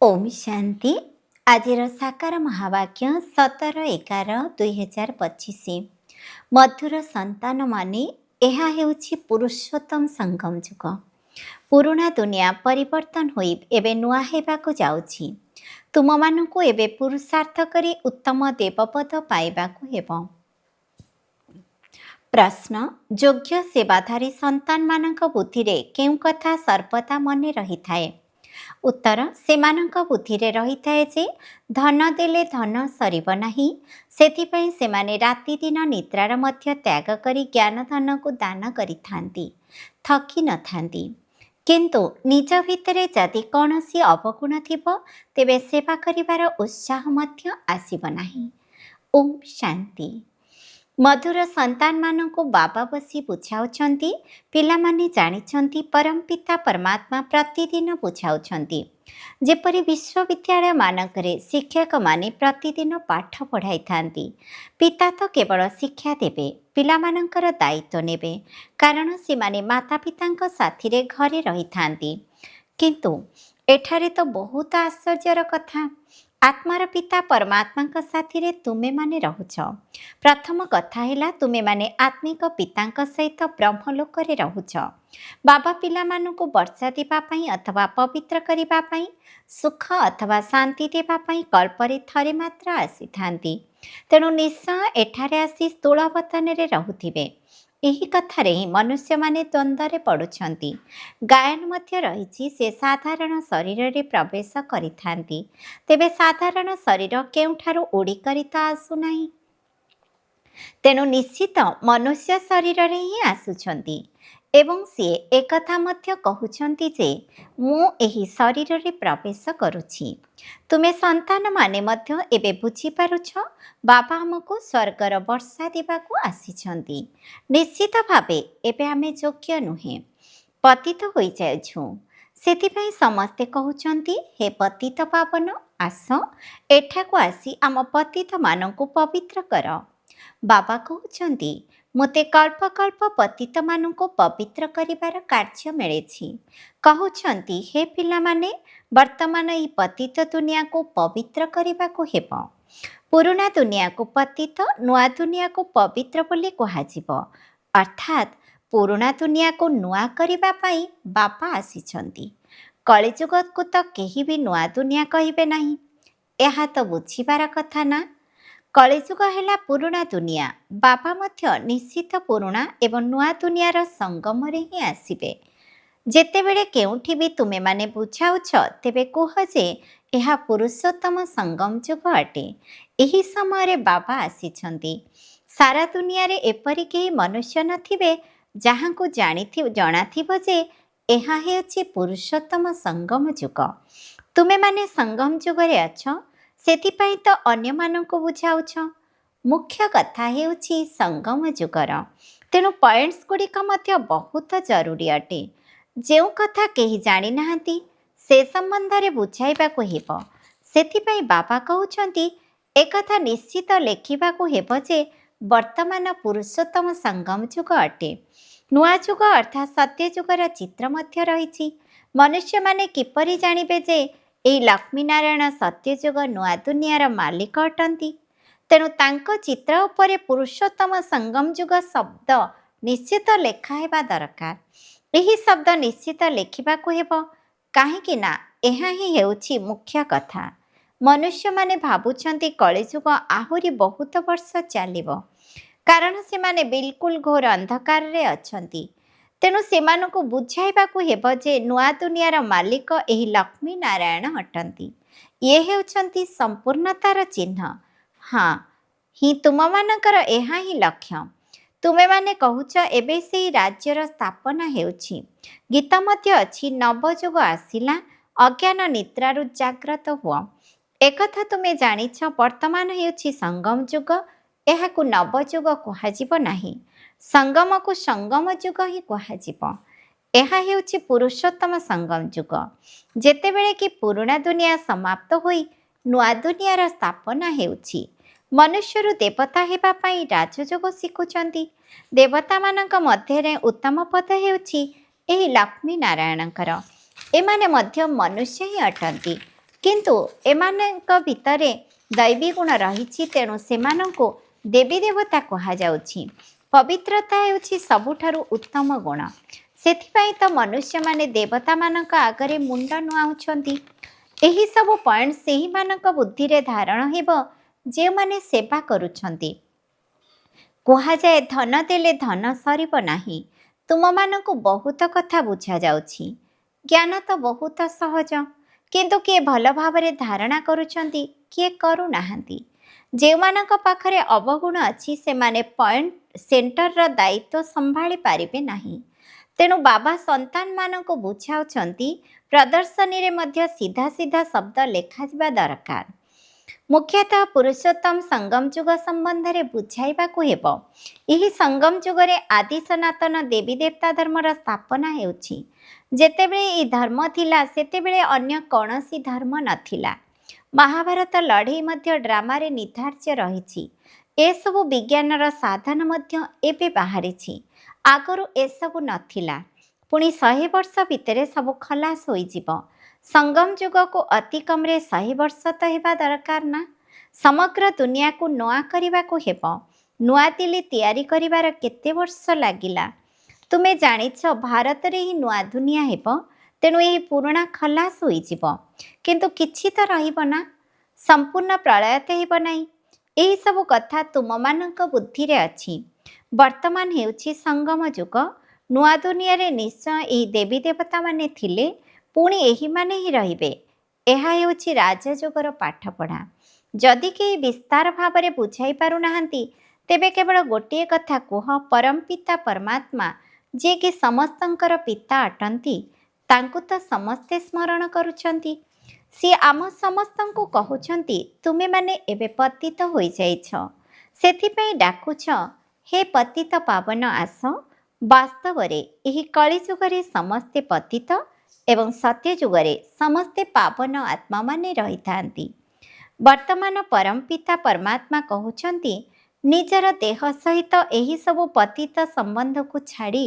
ओम शांति। आजिर साकार महावाक्य 17/11/2025। मधुर संतान माने ଏହା ହେଉଛି पुरुषोत्तम संगम जुग। पुरुଣା दुनिया परिवर्तन होई एबे नुआ हेबाको जाଉଛି। तुमମାନଙ୍କୁ एबे पुरुषार्थ करी उत्तम देवपद पाइबाको हेबो। प्रश्न, योग्य सेवाधारी संतान मानक बुद्धिरे केउ कथा सर्वदा मने रहिथाए? उत्तर, सेमानଙ୍କ बुद्धिरे रहिथाए जे धन देले धन सरिब नाही, सेथिपई सेमाने राति दिन निद्रार मध्य त्याग करी ज्ञान धन को दान करिथांती, थकी न थांती। किंतु निज भितरे जदि कौनसी अवगुण थिबो तेबे सेवा करिवार उत्साह मध्य आसिब नाही। ओम शांति। मधुर संतान माननको बाबा बसी बुझाउछन्ति, पिलामाने जानिछन्ति परम पिता परमात्मा प्रतिदिन बुझाउछन्ति। जेपरि विश्वविद्यालय मानकरे शिक्षक माने प्रतिदिन पाठ पढ़ाई थांती। पिता तो केवल शिक्षा देबे, पिलामानଙ୍କର दायित्व नेबे, कारण सेमाने माता पिताଙ୍କ साथिरे घरे रही थांती। किंतु एठारे तो बहुत आश्चर्यर कथा। आत्मार पिता परमात्मा साथी तुमे माने रहुछ। प्रथम कथा है तुमे माने आत्मिक पिता सहित ब्रह्मलोक रहुछ। बाबा पिला मानू वर्षा देवाई अथवा पवित्र करने, सुख अथवा शांति देवाई कल्परे थरे मात्र आसी थांती। तेणु निश्चय एठारे आसी स्थूलवतन रहुथिबे। यही कथारे ही मनुष्य माने द्वंद्व पड़ुछंती। गायन मध्य रही से साधारण शरीर रे प्रवेश करिथांती, तेबे साधारण शरीर केउठारु उड़ी करी तो आसुनाही। तेणु निश्चित मनुष्य शरीर रे ही आसुछंती एवं सी एकथा मध्य कहउछंती जे मु एही शरीर रे प्रवेश करुछि। तुमे संतान माने मध्य एबे बुझी पारुछ बाबा हमको स्वर्गर वर्षा देवाकू आसीछंती। निश्चित भावे एबे आमे योग्य नुहे, पतित होई जायछु। सेथिपई समस्ते कहउछंती हे पतित पावन आस एठाकू आसी आम पतित मानकू पवित्र कर। बाबा कहउछंती मोते कल्प कल्प पतित मानकू पवित्र करिवार कार्य मिलेछि। कहउछंती हे पिला माने वर्तमान ई पतित दुनिया को पवित्र करिवा को हेबो। पुरुणा दुनिया को पतित, नुआ दुनिया को पवित्र बोली कहाजिबो। अर्थात पुरुणा दुनिया को नुआ करिवा पाई बापा आसीछंती। कलिजुग को तो केही भी नुआ दुनिया कहिबे नाही। एहा तो बुझिबार कथा ना। कलिजुग है पुरुणा दुनिया। बाबा मध्य निश्चित पुरुणा एवं नुआ दुनियार संगम रे ही आसिबे। जेतेबेले केउठी भी तुमे माने बुझाउछ तेबे कुह जे एहा पुरुषोत्तम संगम जुग अटे। एही समय बाबा आसीछंती। सारा दुनिया रे एपरि केही मनुष्य नथिबे जहाँकू जणाथिबो जे एहा हेउछि पुरुषोत्तम संगम जुग। तुमे माने संगम जुग रे अछ, सेथिपई तो अन्य मानकू बुझाउछ। मुख्य कथा हेउछि संगम जुगर। तेणु पॉइंट्स गुड़िक मध्य बहुत जरूरी अटे। जेउ कथा केही जानी नाहंती से संबंध रे बुझाइबाकू हेबो। सेथिपई बाबा कहउछंती एकथा निश्चित लेखिबाकू हेबो जे वर्तमान पुरुषोत्तम संगम जुग अटे। नुआ जुग अर्थात सत्य जुगर चित्र मध्य रही। मनुष्य माने किपरि जानिबे जे एही लक्ष्मी नारायण सत्य जुग नुआ दुनियार मालिक अटंती। तेणु तांको चित्र उपरे पुरुषोत्तम संगम जुग शब्द निश्चित लेखा हेबा दरकार। यही शब्द निश्चित लेखिबाकू हेबो, काहेकि ना एहा ही हेउछि मुख्य कथा। मनुष्य माने भाबुछंती कलिजुग आहुरी बहुत वर्ष चलिबो, कारण से माने बिल्कुल घोर अंधकार रे अछंती। तेणु सेमानकू बुझाइबाकू हेबो जे नुआ दुनियार मालिक एही लक्ष्मी नारायण अटंती। ये हेउछंती संपूर्णतार चिन्ह। हाँ ही तुममानकर एहा ही लक्ष्य। तुमे माने कहूच एबे से राज्यर स्थापना हेउछि। गीत मध्य अछि नवजुग आसिला, अज्ञान निद्रारु जाग्रत हुआ। एकथा तुमे जानिछ वर्तमान हेउछि संगम जुग। एहाकू नवजुग कुहाजिब नाही, संगम को संगम जुग ही कुहाजिब। एहा हेउछि पुरुषोत्तम संगम जुग। जेतेबेले कि पुरुणा दुनिया समाप्त होई नुआ दुनियार स्थापना हेउछि। मनुष्यरु देवता हेबा पाई राजयोग शिखुचंती। देवता मानक मध्यरे उत्तम पद हेउछि एही लक्ष्मी नारायणकर। एमाने मध्य मनुष्य ही अटंती। କିନ୍ତୁ ଏମାନଙ୍କ ଭିତରେ ଦୈବୀ ଗୁଣ ରହିଛି, ତେଣୁ ସେମାନଙ୍କୁ ଦେବୀ ଦେବତା କୁହାଯାଉଛି। ପବିତ୍ରତା ହେଉଛି ସବୁଠାରୁ ଉତ୍ତମ ଗୁଣ। ସେଥିପାଇଁ ତ ମନୁଷ୍ୟମାନେ ଦେବତାମାନଙ୍କ ଆଗରେ ମୁଣ୍ଡ ନୁଆଉଛନ୍ତି। ଏହିସବୁ ପଏଣ୍ଟ ସେହିମାନଙ୍କ ବୁଦ୍ଧିରେ ଧାରଣ ହେବ ଯେଉଁମାନେ ସେବା କରୁଛନ୍ତି। କୁହାଯାଏ ଧନ ଦେଲେ ଧନ ସରିବ ନାହିଁ। ତୁମମାନଙ୍କୁ ବହୁତ କଥା ବୁଝାଯାଉଛି। ଜ୍ଞାନ ତ ବହୁତ ସହଜ, କିନ୍ତୁ କିଏ ଭଲ ଭାବରେ ଧାରଣା କରୁଛନ୍ତି, କିଏ କରୁନାହାନ୍ତି। ଯେଉଁମାନଙ୍କ ପାଖରେ ଅବଗୁଣ ଅଛି ସେମାନେ ପଏଣ୍ଟ ସେଣ୍ଟରର ଦାୟିତ୍ୱ ସମ୍ଭାଳି ପାରିବେ ନାହିଁ। ତେଣୁ ବାବା ସନ୍ତାନମାନଙ୍କୁ ବୁଝାଉଛନ୍ତି, ପ୍ରଦର୍ଶନୀରେ ମଧ୍ୟ ସିଧା ସିଧା ଶବ୍ଦ ଲେଖାଯିବା ଦରକାର। ମୁଖ୍ୟତଃ ପୁରୁଷୋତ୍ତମ ସଙ୍ଗମ ଯୁଗ ସମ୍ବନ୍ଧରେ ବୁଝାଇବାକୁ ହେବ। ଏହି ସଙ୍ଗମ ଯୁଗରେ ଆଦି ସନାତନ ଦେବୀ ଦେବତା ଧର୍ମର ସ୍ଥାପନା ହେଉଛି। ଯେତେବେଳେ ଏହି ଧର୍ମ ଥିଲା ସେତେବେଳେ ଅନ୍ୟ କୌଣସି ଧର୍ମ ନଥିଲା। ମହାଭାରତ ଲଢ଼େଇ ମଧ୍ୟ ଡ୍ରାମାରେ ନିର୍ଦ୍ଧାର୍ଯ୍ୟ ରହିଛି। ଏସବୁ ବିଜ୍ଞାନର ସାଧନ ମଧ୍ୟ ଏବେ ବାହାରିଛି। ଆଗରୁ ଏସବୁ ନଥିଲା। ପୁଣି 100 ବର୍ଷ ଭିତରେ ସବୁ ଖଲାସ ହୋଇଯିବ। ସଙ୍ଗମ ଯୁଗକୁ ଅତି କମ୍ରେ 100 ବର୍ଷ ତ ହେବା ଦରକାର ନା। ସମଗ୍ର ଦୁନିଆକୁ ନୂଆ କରିବାକୁ ହେବ। ନୂଆଦିଲ୍ଲୀ ତିଆରି କରିବାର କେତେ ବର୍ଷ ଲାଗିଲା? ତୁମେ ଜାଣିଛ ଭାରତରେ ହିଁ ନୂଆ ଦୁନିଆ ହେବ। ତେଣୁ ଏହି ପୁରୁଣା ଖଲାସ ହୋଇଯିବ। କିନ୍ତୁ କିଛି ତ ରହିବ ନା। ସମ୍ପୂର୍ଣ୍ଣ ପ୍ରଳୟ ତ ହେବ ନାହିଁ। ଏହିସବୁ କଥା ତୁମମାନଙ୍କ ବୁଦ୍ଧିରେ ଅଛି। ବର୍ତ୍ତମାନ ହେଉଛି ସଙ୍ଗମ ଯୁଗ। ନୂଆ ଦୁନିଆରେ ନିଶ୍ଚୟ ଏହି ଦେବୀ ଦେବତାମାନେ ଥିଲେ, ପୁଣି ଏହିମାନେ ହିଁ ରହିବେ। ଏହା ହେଉଛି ରାଜଯୋଗର ପାଠପଢ଼ା। ଯଦି କେହି ବିସ୍ତାର ଭାବରେ ବୁଝାଇ ପାରୁନାହାନ୍ତି, ତେବେ କେବଳ ଗୋଟିଏ କଥା କୁହ, ପରମପିତା ପରମାତ୍ମା ଯିଏକି ସମସ୍ତଙ୍କର ପିତା ଅଟନ୍ତି, ତାଙ୍କୁ ତ ସମସ୍ତେ ସ୍ମରଣ କରୁଛନ୍ତି। ସିଏ ଆମ ସମସ୍ତଙ୍କୁ କହୁଛନ୍ତି, ତୁମେମାନେ ଏବେ ପତିତ ହୋଇଯାଇଛ, ସେଥିପାଇଁ ଡାକୁଛ, ହେ ପତିତ ପାବନ ଆସ। ବାସ୍ତବରେ ଏହି କଳିଯୁଗରେ ସମସ୍ତେ ପତିତ ଏବଂ ସତ୍ୟ ଯୁଗରେ ସମସ୍ତେ ପାବନ ଆତ୍ମାମାନେ ରହିଥାନ୍ତି। ବର୍ତ୍ତମାନ ପରମପିତା ପରମାତ୍ମା କହୁଛନ୍ତି, ନିଜର ଦେହ ସହିତ ଏହିସବୁ ପତିତ ସମ୍ବନ୍ଧକୁ ଛାଡ଼ି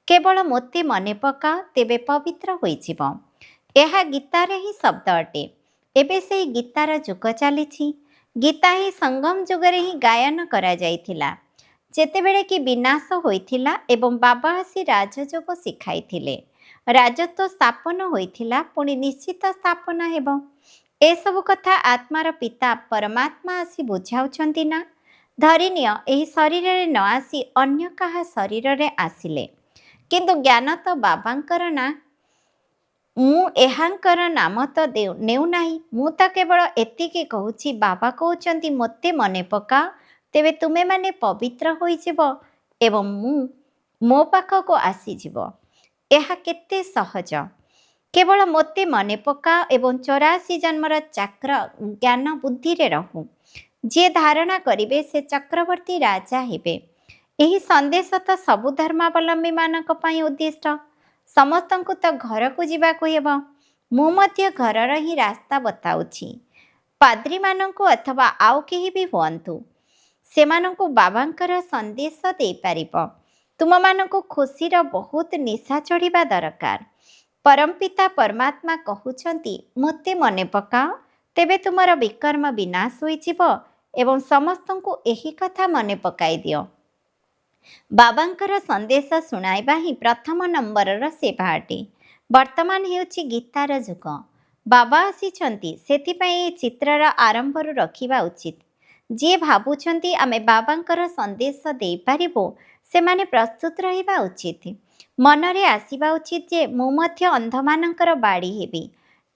କେବଳ ମୋତେ ମନେ ପକାଅ, ତେବେ ପବିତ୍ର ହୋଇଯିବ। ଏହା ଗୀତାରେ ହିଁ ଶବ୍ଦ ଅଟେ। ଏବେ ସେହି ଗୀତାର ଯୁଗ ଚାଲିଛି। ଗୀତା ହିଁ ସଙ୍ଗମ ଯୁଗରେ ହିଁ ଗାୟନ କରାଯାଇଥିଲା, ଯେତେବେଳେ କି ବିନାଶ ହୋଇଥିଲା ଏବଂ ବାବା ଆସି ରାଜଯୋଗ ଶିଖାଇଥିଲେ। ରାଜତ୍ୱ ସ୍ଥାପନ ହୋଇଥିଲା, ପୁଣି ନିଶ୍ଚିତ ସ୍ଥାପନ ହେବ। ଏସବୁ କଥା ଆତ୍ମାର ପିତା ପରମାତ୍ମା ଆସି ବୁଝାଉଛନ୍ତି ନା। ଧରିନିଅ ଏହି ଶରୀରରେ ନ ଆସି ଅନ୍ୟ କାହା ଶରୀରରେ ଆସିଲେ, କିନ୍ତୁ ଜ୍ଞାନ ତ ବାବାଙ୍କର ନା। ମୁଁ ଏହାଙ୍କର ନାମ ତ ନେଉନାହିଁ। ମୁଁ ତ କେବଳ ଏତିକି କହୁଛି, ବାବା କହୁଛନ୍ତି ମୋତେ ମନେ ପକାଅ, ତେବେ ତୁମେମାନେ ପବିତ୍ର ହୋଇଯିବ ଏବଂ ମୁଁ ମୋ ପାଖକୁ ଆସିଯିବ। ଏହା କେତେ ସହଜ। କେବଳ ମୋତେ ମନେ ପକାଅ ଏବଂ 84 ଜନ୍ମର ଚକ୍ର ଜ୍ଞାନ ବୁଦ୍ଧିରେ ରହୁ। ଯିଏ ଧାରଣା କରିବେ ସେ ଚକ୍ରବର୍ତ୍ତୀ ରାଜା ହେବେ। ଏହି ସନ୍ଦେଶ ତ ସବୁ ଧର୍ମାବଲମ୍ବୀମାନଙ୍କ ପାଇଁ ଉଦ୍ଦିଷ୍ଟ। ସମସ୍ତଙ୍କୁ ତ ଘରକୁ ଯିବାକୁ ହେବ। ମୁଁ ମଧ୍ୟ ଘରର ହିଁ ରାସ୍ତା ବତାଉଛି। ପାଦ୍ରୀମାନଙ୍କୁ ଅଥବା ଆଉ କେହି ବି ହୁଅନ୍ତୁ, ସେମାନଙ୍କୁ ବାବାଙ୍କର ସନ୍ଦେଶ ଦେଇପାରିବ। ତୁମମାନଙ୍କୁ ଖୁସିର ବହୁତ ନିଶା ଚଢ଼ିବା ଦରକାର। ପରମପିତା ପରମାତ୍ମା କହୁଛନ୍ତି, ମୋତେ ମନେ ପକାଅ, ତେବେ ତୁମର ବିକର୍ମ ବିନାଶ ହୋଇଯିବ ଏବଂ ସମସ୍ତଙ୍କୁ ଏହି କଥା ମନେ ପକାଇ ଦିଅ। ବାବାଙ୍କର ସନ୍ଦେଶ ଶୁଣାଇବା ହିଁ ପ୍ରଥମ ନମ୍ବରର ସେବା ଅଟେ। ବର୍ତ୍ତମାନ ହେଉଛି ଗୀତାର ଯୁଗ। ବାବା ଆସିଛନ୍ତି, ସେଥିପାଇଁ ଏହି ଚିତ୍ରର ଆରମ୍ଭରୁ ରଖିବା ଉଚିତ। ଯିଏ ଭାବୁଛନ୍ତି ଆମେ ବାବାଙ୍କର ସନ୍ଦେଶ ଦେଇପାରିବୁ, ସେମାନେ ପ୍ରସ୍ତୁତ ରହିବା ଉଚିତ। ମନରେ ଆସିବା ଉଚିତ ଯେ ମୁଁ ମଧ୍ୟ ଅନ୍ଧମାନଙ୍କର ବାଡ଼ି ହେବି।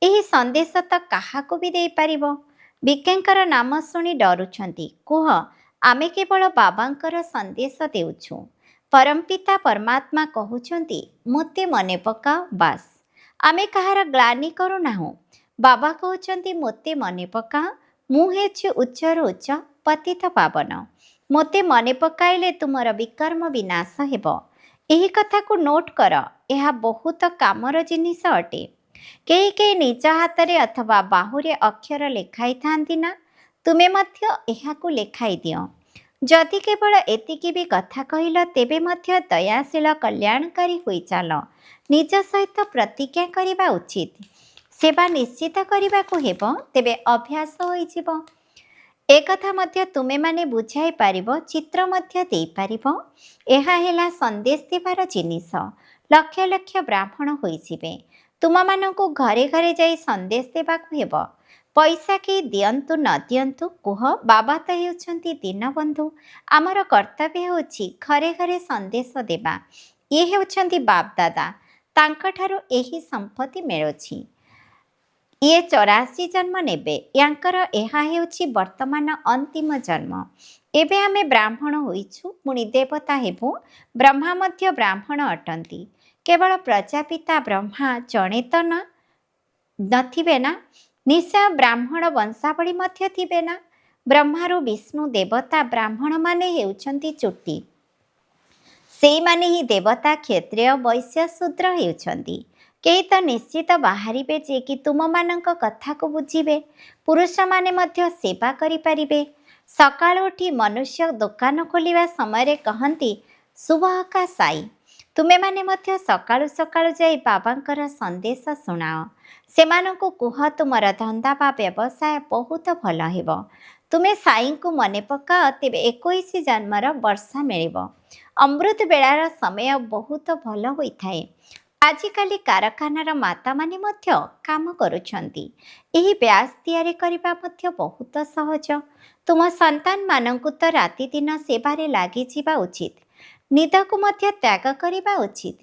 ଏହି ସନ୍ଦେଶ ତ କାହାକୁ ବି ଦେଇପାରିବ। ବିକେଙ୍କର ନାମ ଶୁଣି ଡରୁଛନ୍ତି। କୁହ, ଆମେ କେବଳ ବାବାଙ୍କର ସନ୍ଦେଶ ଦେଉଛୁ। ପରମପିତା ପରମାତ୍ମା କହୁଛନ୍ତି, ମୋତେ ମନେ ପକାଅ, ବାସ୍। ଆମେ କାହାର ଗ୍ଳାନି କରୁନାହୁଁ। ବାବା କହୁଛନ୍ତି, ମୋତେ ମନେ ପକାଅ, ମୁଁ ହେଉଛି ଉଚ୍ଚରୁ ଉଚ୍ଚ ପତିତ ପାବନ। ମୋତେ ମନେ ପକାଇଲେ ତୁମର ବିକର୍ମ ବିନାଶ ହେବ। ଏହି କଥାକୁ ନୋଟ୍ କର। ଏହା ବହୁତ କାମର ଜିନିଷ ଅଟେ। କେହି କେହି ନିଜ ହାତରେ ଅଥବା ବାହୁରେ ଅକ୍ଷର ଲେଖାଇଥାନ୍ତି ନା। ତୁମେ ମଧ୍ୟ ଏହାକୁ ଲେଖାଇ ଦିଅ। ଯଦି କେବଳ ଏତିକି ବି କଥା କହିଲ, ତେବେ ମଧ୍ୟ ଦୟାଶୀଳ କଲ୍ୟାଣକାରୀ ହୋଇଚାଲ। ନିଜ ସହିତ ପ୍ରତିଜ୍ଞା କରିବା ଉଚିତ। ସେବା ନିଶ୍ଚିତ କରିବାକୁ ହେବ, ତେବେ ଅଭ୍ୟାସ ହୋଇଯିବ। ଏକଥା ମଧ୍ୟ ତୁମେମାନେ ବୁଝାଇ ପାରିବ, ଚିତ୍ର ମଧ୍ୟ ଦେଇପାରିବ। ଏହା ହେଲା ସନ୍ଦେଶ ଦେବାର ଜିନିଷ। ଲକ୍ଷ ଲକ୍ଷ ବ୍ରାହ୍ମଣ ହୋଇଯିବେ। ତୁମମାନଙ୍କୁ ଘରେ ଘରେ ଯାଇ ସନ୍ଦେଶ ଦେବାକୁ ହେବ। ପଇସା କେହି ଦିଅନ୍ତୁ ନ ଦିଅନ୍ତୁ, କୁହ ବାବା ତ ହେଉଛନ୍ତି ଦୀନବନ୍ଧୁ। ଆମର କର୍ତ୍ତବ୍ୟ ହେଉଛି ଘରେ ଘରେ ସନ୍ଦେଶ ଦେବା। ଇଏ ହେଉଛନ୍ତି ବାପଦାଦା, ତାଙ୍କଠାରୁ ଏହି ସମ୍ପତ୍ତି ମିଳୁଛି। ଇଏ 84 ଜନ୍ମ ନେବେ। ୟାଙ୍କର ଏହା ହେଉଛି ବର୍ତ୍ତମାନ ଅନ୍ତିମ ଜନ୍ମ। ଏବେ ଆମେ ବ୍ରାହ୍ମଣ ହୋଇଛୁ, ପୁଣି ଦେବତା ହେବୁ। ବ୍ରହ୍ମା ମଧ୍ୟ ବ୍ରାହ୍ମଣ ଅଟନ୍ତି। କେବଳ ପ୍ରଜାପିତା ବ୍ରହ୍ମା ଜଣେ ତ ନଥିବେ ନା, ନିଶ୍ଚୟ ବ୍ରାହ୍ମଣ ବଂଶାବଳୀ ମଧ୍ୟ ଥିବେ ନା। ବ୍ରହ୍ମାରୁ ବିଷ୍ଣୁ ଦେବତା, ବ୍ରାହ୍ମଣମାନେ ହେଉଛନ୍ତି ଚୋଟି। ସେଇମାନେ ହିଁ ଦେବତା, କ୍ଷତ୍ରିୟ, ବୈଶ୍ୟ, ଶୂଦ୍ର ହେଉଛନ୍ତି। କେହି ତ ନିଶ୍ଚିତ ବାହାରିବେ ଯେ କି ତୁମମାନଙ୍କ କଥାକୁ ବୁଝିବେ। ପୁରୁଷମାନେ ମଧ୍ୟ ସେବା କରିପାରିବେ। ସକାଳୁ ଉଠି ମନୁଷ୍ୟ ଦୋକାନ ଖୋଲିବା ସମୟରେ କହନ୍ତି ସୁବହ କା ସାଇ। ତୁମେମାନେ ମଧ୍ୟ ସକାଳୁ ସକାଳୁ ଯାଇ ବାବାଙ୍କର ସନ୍ଦେଶ ଶୁଣାଅ। ସେମାନଙ୍କୁ କୁହ ତୁମର ଧନ୍ଦା ବା ବ୍ୟବସାୟ ବହୁତ ଭଲ ହେବ। ତୁମେ ସାଇଙ୍କୁ ମନେ ପକାଅ, ତେବେ 21 ଜନ୍ମର ବର୍ଷା ମିଳିବ। ଅମୃତ ବେଳାର ସମୟ ବହୁତ ଭଲ ହୋଇଥାଏ। ଆଜିକାଲି କାରଖାନାର ମାତାମାନେ ମଧ୍ୟ କାମ କରୁଛନ୍ତି। ଏହି ବ୍ୟାଚ୍ ତିଆରି କରିବା ମଧ୍ୟ ବହୁତ ସହଜ। ତୁମ ସନ୍ତାନମାନଙ୍କୁ ତ ରାତିଦିନ ସେବାରେ ଲାଗିଯିବା ଉଚିତ। ନିଦକୁ ମଧ୍ୟ ତ୍ୟାଗ କରିବା ଉଚିତ।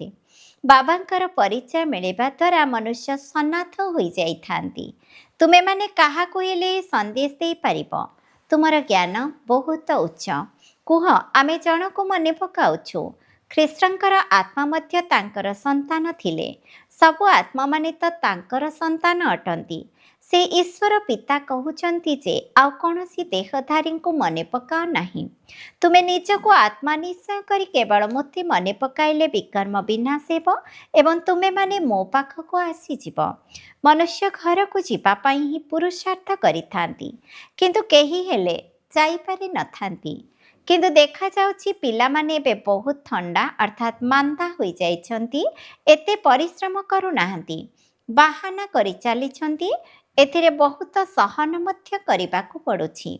ବାବାଙ୍କର ପରିଚୟ ମିଳିବା ଦ୍ୱାରା ମନୁଷ୍ୟ ସନାଥ ହୋଇଯାଇଥାନ୍ତି। ତୁମେମାନେ କାହାକୁ ହେଲେ ସନ୍ଦେଶ ଦେଇପାରିବ। ତୁମର ଜ୍ଞାନ ବହୁତ ଉଚ୍ଚ। କୁହ ଆମେ ଜଣକୁ ମନେ ପକାଉଛୁ। ଖ୍ରୀଷ୍ଟଙ୍କର ଆତ୍ମା ମଧ୍ୟ ତାଙ୍କର ସନ୍ତାନ ଥିଲେ। ସବୁ ଆତ୍ମାମାନେ ତ ତାଙ୍କର ସନ୍ତାନ ଅଟନ୍ତି। ସେ ଈଶ୍ୱର ପିତା କହୁଛନ୍ତି ଯେ ଆଉ କୌଣସି ଦେହଧାରୀଙ୍କୁ ମନେ ପକାଅ ନାହିଁ। ତୁମେ ନିଜକୁ ଆତ୍ମା ନିଶ୍ଚୟ କରି କେବଳ ମୋତେ ମନେ ପକାଇଲେ ବିକର୍ମ ବିନାଶ ହେବ ଏବଂ ତୁମେମାନେ ମୋ ପାଖକୁ ଆସିଯିବ। ମନୁଷ୍ୟ ଘରକୁ ଯିବା ପାଇଁ ହିଁ ପୁରୁଷାର୍ଥ କରିଥାନ୍ତି, କିନ୍ତୁ କେହି ହେଲେ ଯାଇପାରିନଥାନ୍ତି। କିନ୍ତୁ ଦେଖାଯାଉଛି ପିଲାମାନେ ଏବେ ବହୁତ ଥଣ୍ଡା ଅର୍ଥାତ୍ ମାନ୍ଦା ହୋଇଯାଇଛନ୍ତି। ଏତେ ପରିଶ୍ରମ କରୁନାହାନ୍ତି, ବାହାନା କରିଚାଲିଛନ୍ତି। ଏଥିରେ ବହୁତ ସହନ ମଧ୍ୟ କରିବାକୁ ପଡ଼ୁଛି।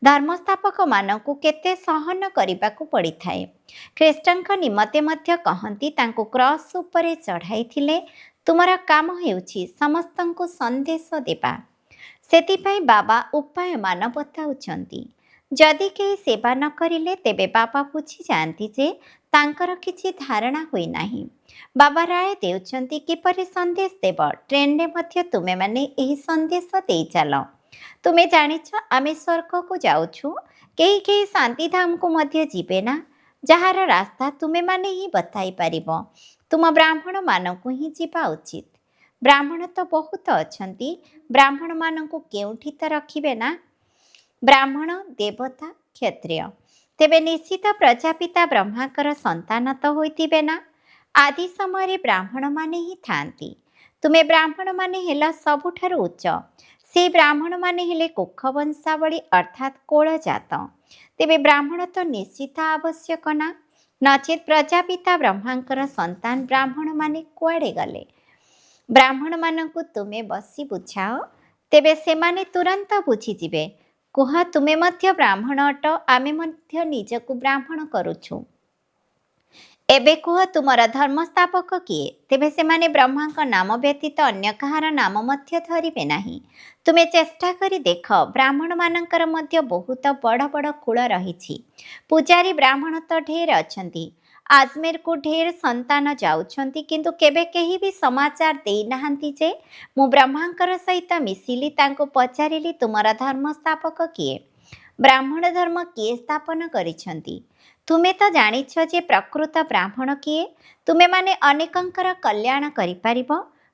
ଧର୍ମସ୍ଥାପକମାନଙ୍କୁ କେତେ ସହନ କରିବାକୁ ପଡ଼ିଥାଏ। ଖ୍ରୀଷ୍ଟଙ୍କ ନିମନ୍ତେ ମଧ୍ୟ କହନ୍ତି ତାଙ୍କୁ କ୍ରସ୍ ଉପରେ ଚଢ଼ାଇଥିଲେ। ତୁମର କାମ ହେଉଛି ସମସ୍ତଙ୍କୁ ସନ୍ଦେଶ ଦେବା। ସେଥିପାଇଁ ବାବା ଉପାୟମାନ ବତାଉଛନ୍ତି। ଯଦି କେହି ସେବା ନ କରିଲେ ତେବେ ବାବା ବୁଝିଯାଆନ୍ତି ଯେ ତାଙ୍କର କିଛି ଧାରଣା ହୋଇନାହିଁ। ବାବା ରାୟ ଦେଉଛନ୍ତି କିପରି ସନ୍ଦେଶ ଦେବ। ଟ୍ରେନରେ ମଧ୍ୟ ତୁମେମାନେ ଏହି ସନ୍ଦେଶ ଦେଇ ଚାଲ। ତୁମେ ଜାଣିଛ ଆମେ ସ୍ୱର୍ଗକୁ ଯାଉଛୁ। କେହି କେହି ଶାନ୍ତିଧାମକୁ ମଧ୍ୟ ଯିବେ ନା, ଯାହାର ରାସ୍ତା ତୁମେମାନେ ହିଁ ବତାଇ ପାରିବ। ତୁମ ବ୍ରାହ୍ମଣମାନଙ୍କୁ ହିଁ ଯିବା ଉଚିତ। ବ୍ରାହ୍ମଣ ତ ବହୁତ ଅଛନ୍ତି। ବ୍ରାହ୍ମଣମାନଙ୍କୁ କେଉଁଠି ତ ରଖିବେ ନା। ବ୍ରାହ୍ମଣ, ଦେବତା, କ୍ଷତ୍ରିୟ, ତେବେ ନିଶ୍ଚିତ ପ୍ରଜାପିତା ବ୍ରହ୍ମାଙ୍କର ସନ୍ତାନ ତ ହୋଇଥିବେ ନା। ଆଦି ସମୟରେ ବ୍ରାହ୍ମଣମାନେ ହିଁ ଥାଆନ୍ତି। ତୁମେ ବ୍ରାହ୍ମଣମାନେ ହେଲ ସବୁଠାରୁ ଉଚ୍ଚ। ସେହି ବ୍ରାହ୍ମଣମାନେ ହେଲେ କୁଖ ବଂଶାବଳୀ ଅର୍ଥାତ୍ କୋଳଜାତ। ତେବେ ବ୍ରାହ୍ମଣ ତ ନିଶ୍ଚିତ ଆବଶ୍ୟକ ନା, ନଚେତ୍ ପ୍ରଜାପିତା ବ୍ରହ୍ମାଙ୍କର ସନ୍ତାନ ବ୍ରାହ୍ମଣମାନେ କୁଆଡ଼େ ଗଲେ। ବ୍ରାହ୍ମଣମାନଙ୍କୁ ତୁମେ ବସି ବୁଝାଅ, ତେବେ ସେମାନେ ତୁରନ୍ତ ବୁଝିଯିବେ। କୁହ ତୁମେ ମଧ୍ୟ ବ୍ରାହ୍ମଣ ଅଟ, ଆମେ ମଧ୍ୟ ନିଜକୁ ବ୍ରାହ୍ମଣ କରୁଛୁ। ଏବେ କୁହ ତୁମର ଧର୍ମସ୍ଥାପକ କିଏ। ତେବେ ସେମାନେ ବ୍ରହ୍ମାଙ୍କ ନାମ ବ୍ୟତୀତ ଅନ୍ୟ କାହାର ନାମ ମଧ୍ୟ ଧରିବେ ନାହିଁ। ତୁମେ ଚେଷ୍ଟା କରି ଦେଖ, ବ୍ରାହ୍ମଣମାନଙ୍କର ମଧ୍ୟ ବହୁତ ବଡ଼ ବଡ଼ କୁଳ ରହିଛି। ପୂଜାରୀ ବ୍ରାହ୍ମଣ ତ ଢେର ଅଛନ୍ତି। ଆଜମେରକୁ ଢେର ସନ୍ତାନ ଯାଉଛନ୍ତି, କିନ୍ତୁ କେବେ କେହି ବି ସମାଚାର ଦେଇନାହାନ୍ତି ଯେ ମୁଁ ବ୍ରହ୍ମାଙ୍କର ସହିତ ମିଶିଲି। ତାଙ୍କୁ ପଚାରିଲି ତୁମର ଧର୍ମସ୍ଥାପକ କିଏ, ବ୍ରାହ୍ମଣ ଧର୍ମ କିଏ ସ୍ଥାପନ କରିଛନ୍ତି। ତୁମେ ତ ଜାଣିଛ ଯେ ପ୍ରକୃତ ବ୍ରାହ୍ମଣ କିଏ। ତୁମେମାନେ ଅନେକଙ୍କର କଲ୍ୟାଣ କରିପାରିବ।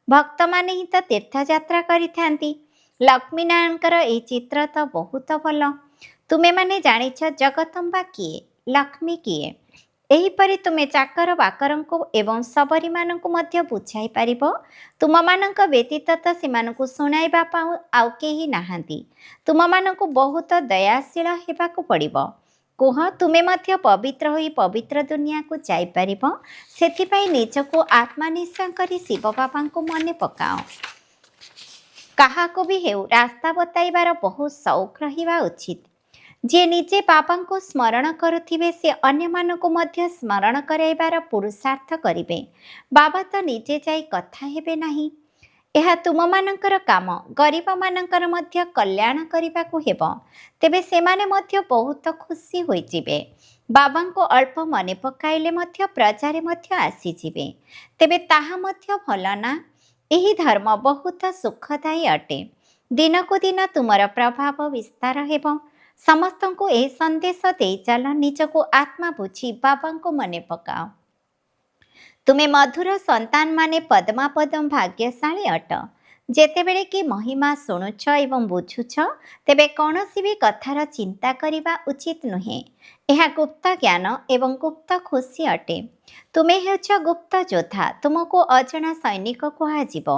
ଭକ୍ତମାନେ ହିଁ ତ ତୀର୍ଥଯାତ୍ରା କରିଥାନ୍ତି। ଲକ୍ଷ୍ମୀନାରାୟଣଙ୍କର ଏହି ଚିତ୍ର ତ ବହୁତ ଭଲ। ତୁମେମାନେ ଜାଣିଛ ଜଗତମ୍ବା କିଏ, ଲକ୍ଷ୍ମୀ କିଏ। ଏହିପରି ତୁମେ ଚାକର ବାକରଙ୍କୁ ଏବଂ ସବରୀମାନଙ୍କୁ ମଧ୍ୟ ବୁଝାଇ ପାରିବ। ତୁମମାନଙ୍କ ବ୍ୟତୀତ ତ ସେମାନଙ୍କୁ ଶୁଣାଇବା ପାଇଁ ଆଉ କେହି ନାହାନ୍ତି। ତୁମମାନଙ୍କୁ ବହୁତ ଦୟାଶୀଳ ହେବାକୁ ପଡ଼ିବ। କୁହ ତୁମେ ମଧ୍ୟ ପବିତ୍ର ହୋଇ ପବିତ୍ର ଦୁନିଆକୁ ଯାଇପାରିବ। ସେଥିପାଇଁ ନିଜକୁ ଆତ୍ମନିଶ୍ଚୟ କରି ଶିବ ବାବାଙ୍କୁ ମନେ ପକାଅ। କାହାକୁ ବି ହେଉ ରାସ୍ତା ବତାଇବାର ବହୁତ ସଉକ ରହିବା ଉଚିତ। ଯିଏ ନିଜେ ବାବାଙ୍କୁ ସ୍ମରଣ କରୁଥିବେ ସେ ଅନ୍ୟମାନଙ୍କୁ ମଧ୍ୟ ସ୍ମରଣ କରାଇବାର ପୁରୁଷାର୍ଥ କରିବେ। ବାବା ତ ନିଜେ ଯାଇ କଥା ହେବେ ନାହିଁ। ଏହା ତୁମମାନଙ୍କର କାମ। ଗରିବମାନଙ୍କର ମଧ୍ୟ କଲ୍ୟାଣ କରିବାକୁ ହେବ। ତେବେ ସେମାନେ ମଧ୍ୟ ବହୁତ ଖୁସି ହୋଇଯିବେ। ବାବାଙ୍କୁ ଅଳ୍ପ ମନେ ପକାଇଲେ ମଧ୍ୟ ପ୍ରଜାରେ ମଧ୍ୟ ଆସିଯିବେ। ତେବେ ତାହା ମଧ୍ୟ ଭଲ ନା? ଏହି ଧର୍ମ ବହୁତ ସୁଖଦାୟୀ ଅଟେ। ଦିନକୁ ଦିନ ତୁମର ପ୍ରଭାବ ବିସ୍ତାର ହେବ। ସମସ୍ତଙ୍କୁ ଏହି ସନ୍ଦେଶ ଦେଇ ଚାଲ, ନିଜକୁ ଆତ୍ମା ବୁଝି ବାବାଙ୍କୁ ମନେ ପକାଅ। ତୁମେ ମଧୁର ସନ୍ତାନମାନେ ପଦ୍ମାପଦମ ଭାଗ୍ୟଶାଳୀ ଅଟ। ଯେତେବେଳେ କି ମହିମା ଶୁଣୁଛ ଏବଂ ବୁଝୁଛ, ତେବେ କୌଣସି ବି କଥାର ଚିନ୍ତା କରିବା ଉଚିତ ନୁହେଁ। ଏହା ଗୁପ୍ତ ଜ୍ଞାନ ଏବଂ ଗୁପ୍ତ ଖୁସି ଅଟେ। ତୁମେ ହେଉଛ ଗୁପ୍ତ ଯୋଦ୍ଧା। ତୁମକୁ ଅଜଣା ସୈନିକ କୁହାଯିବ।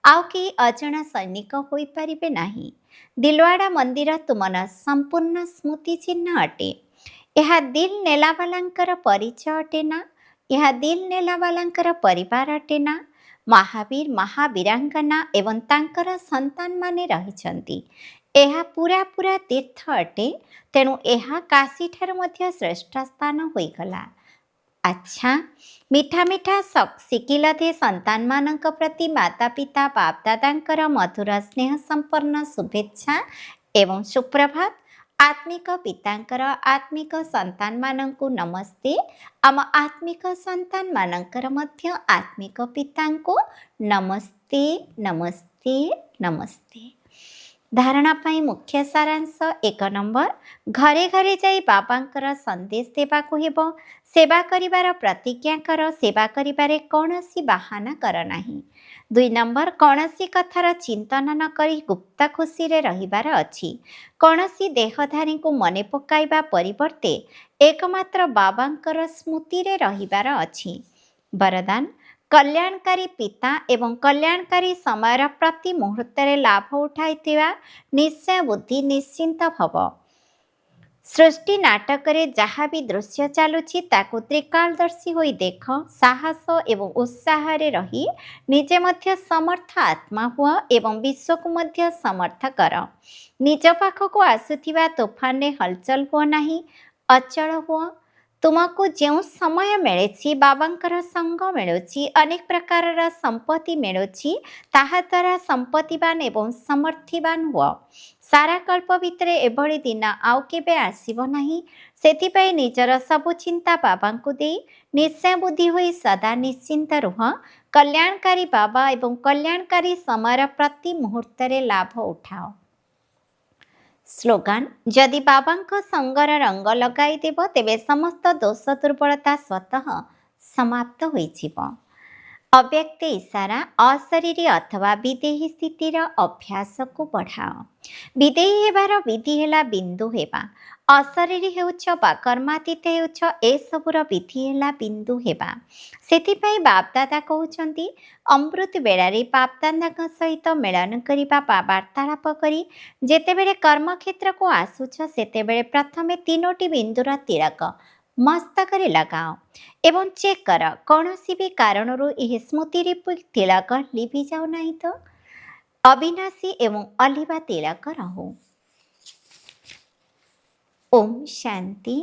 ଆଉ କେହି ଅଜଣା ସୈନିକ ହୋଇପାରିବେ ନାହିଁ। ଦିଲୱାଡ଼ା ମନ୍ଦିର ତୁମର ସମ୍ପୂର୍ଣ୍ଣ ସ୍ମୃତି ଚିହ୍ନ ଅଟେ। ଏହା ଦିଲ ନେଲାବାଲାଙ୍କର ପରିଚୟ ଅଟେ ନା? ଏହା ଦିଲ ନେଲାବାଲାଙ୍କର ପରିବାର ଅଟେ ନା? ମହାବୀର, ମହାବୀରାଙ୍ଗନା ଏବଂ ତାଙ୍କର ସନ୍ତାନମାନେ ରହିଛନ୍ତି। ଏହା ପୁରା ତୀର୍ଥ ଅଟେ। ତେଣୁ ଏହା କାଶୀଠାରୁ ମଧ୍ୟ ଶ୍ରେଷ୍ଠ ସ୍ଥାନ ହୋଇଗଲା। ଆଚ୍ଛା, ମିଠା ମିଠା ଶିକିଲଧେ ସନ୍ତାନମାନଙ୍କ ପ୍ରତି ମାତା ପିତା ବାପଦାଦାଙ୍କର ମଧୁର ସ୍ନେହ ସମ୍ପନ୍ନ ଶୁଭେଚ୍ଛା ଏବଂ ସୁପ୍ରଭାତ। ଆତ୍ମିକ ପିତାଙ୍କର ଆତ୍ମିକ ସନ୍ତାନମାନଙ୍କୁ ନମସ୍ତେ। ଆମ ଆତ୍ମିକ ସନ୍ତାନମାନଙ୍କର ମଧ୍ୟ ଆତ୍ମିକ ପିତାଙ୍କୁ ନମସ୍ତେ ନମସ୍ତେ ନମସ୍ତେ। ଧାରଣା ପାଇଁ ମୁଖ୍ୟ ସାରାଂଶ 1 ନମ୍ବର, ଘରେ ଘରେ ଯାଇ ବାବାଙ୍କର ସନ୍ଦେଶ ଦେବାକୁ ହେବ। ସେବା କରିବାର ପ୍ରତିଜ୍ଞା କର। ସେବା କରିବାରେ କୌଣସି ବାହାନା କର ନାହିଁ। 2 ନମ୍ବର, କୌଣସି କଥାର ଚିନ୍ତନ ନ କରି ଗୁପ୍ତ ଖୁସିରେ ରହିବାର ଅଛି। କୌଣସି ଦେହଧାରୀଙ୍କୁ ମନେ ପକାଇବା ପରିବର୍ତ୍ତେ ଏକମାତ୍ର ବାବାଙ୍କର ସ୍ମୃତିରେ ରହିବାର ଅଛି। ବରଦାନ, କଲ୍ୟାଣକାରୀ ପିତା ଏବଂ କଲ୍ୟାଣକାରୀ ସମୟର ପ୍ରତି ମୁହୂର୍ତ୍ତରେ ଲାଭ ଉଠାଇଥିବା ନିଶ୍ଚୟ ବୁଦ୍ଧି ନିଶ୍ଚିନ୍ତ ଭବ। ସୃଷ୍ଟି ନାଟକରେ ଯାହା ବି ଦୃଶ୍ୟ ଚାଲୁଛି ତାକୁ ତ୍ରିକାଳଦର୍ଶୀ ହୋଇ ଦେଖ। ସାହସ ଏବଂ ଉତ୍ସାହରେ ରହି ନିଜେ ମଧ୍ୟ ସମର୍ଥ ଆତ୍ମା ହୁଅ ଏବଂ ବିଶ୍ୱକୁ ମଧ୍ୟ ସମର୍ଥ କର। ନିଜ ପାଖକୁ ଆସୁଥିବା ତୋଫାନରେ ହଲଚଲ ହୁଅ ନାହିଁ, ଅଚଳ ହୁଅ। ତୁମକୁ ଯେଉଁ ସମୟ ମିଳିଛି, ବାବାଙ୍କର ସଙ୍ଗ ମିଳୁଛି, ଅନେକ ପ୍ରକାରର ସମ୍ପତ୍ତି ମିଳୁଛି, ତାହାଦ୍ୱାରା ସମ୍ପତ୍ତିବାନ ଏବଂ ସମର୍ଥିବାନ ହୁଅ। ସାରା କଳ୍ପ ଭିତରେ ଏଭଳି ଦିନ ଆଉ କେବେ ଆସିବ ନାହିଁ। ସେଥିପାଇଁ ନିଜର ସବୁ ଚିନ୍ତା ବାବାଙ୍କୁ ଦେଇ ନିଶ୍ଚୟ ବୁଦ୍ଧି ହୋଇ ସଦା ନିଶ୍ଚିନ୍ତ ରୁହ। କଲ୍ୟାଣକାରୀ ବାବା ଏବଂ କଲ୍ୟାଣକାରୀ ସମୟର ପ୍ରତି ମୁହୂର୍ତ୍ତରେ ଲାଭ ଉଠାଅ। ସ୍ଲୋଗାନ, ଯଦି ବାବାଙ୍କ ସଙ୍ଗର ରଙ୍ଗ ଲଗାଇଦେବ ତେବେ ସମସ୍ତ ଦୋଷ ଦୁର୍ବଳତା ସ୍ୱତଃ ସମାପ୍ତ ହୋଇଯିବ। ଅବ୍ୟକ୍ତ ଇସାରା, ଅଶରୀରୀ ଅଥବା ବିଦେହୀ ସ୍ଥିତିର ଅଭ୍ୟାସକୁ ବଢ଼ାଅ। ବିଦେହୀ ହେବାର ବିଧି ହେଲା ବିନ୍ଦୁ ହେବା। ଅଶରୀରୀ ହେଉଛ ବା କର୍ମାତୀତ ହେଉଛ, ଏସବୁର ବିଧି ହେଲା ବିନ୍ଦୁ ହେବା। ସେଥିପାଇଁ ବାପଦାଦା କହୁଛନ୍ତି, ଅମୃତ ବେଳାରେ ବାପଦାଦାଙ୍କ ସହିତ ମିଳନ କରିବା ବା ବାର୍ତ୍ତାଳାପ କରି ଯେତେବେଳେ କର୍ମକ୍ଷେତ୍ରକୁ ଆସୁଛ, ସେତେବେଳେ ପ୍ରଥମେ 3ଟି ବିନ୍ଦୁର ତିଳକ ମସ୍ତକରେ ଲଗାଅ ଏବଂ ଚେକ୍ କର କୌଣସି ବି କାରଣରୁ ଏହି ସ୍ମୃତିରୂପୀ ତିଳକ ଲିଭି ଯାଉ ନାହିଁ ତ। ଅବିନାଶୀ ଏବଂ ଅଲିଭା ତିଳକ ରହୁ। ଓମ୍ ଶାନ୍ତି।